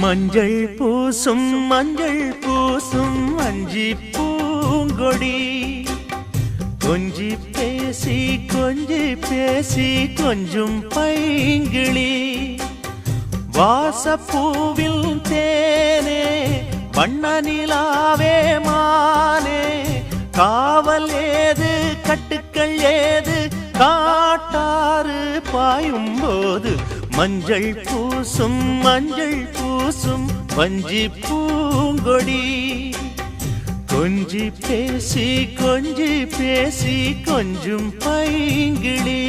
மஞ்சள் பூசும் அஞ்சி பூங்கொடி கொஞ்சி பேசி கொஞ்சும் பைங்கிளி வாசப்பூவில் தேனே வண்ண நிலாவே மானே காவல் ஏது கட்டுக்கள் ஏது காட்டாறு பாயும் போது மஞ்சள் பூசும் வஞ்சி பூங்கொடி கொஞ்சி பேசி கொஞ்சும் பைங்கிளி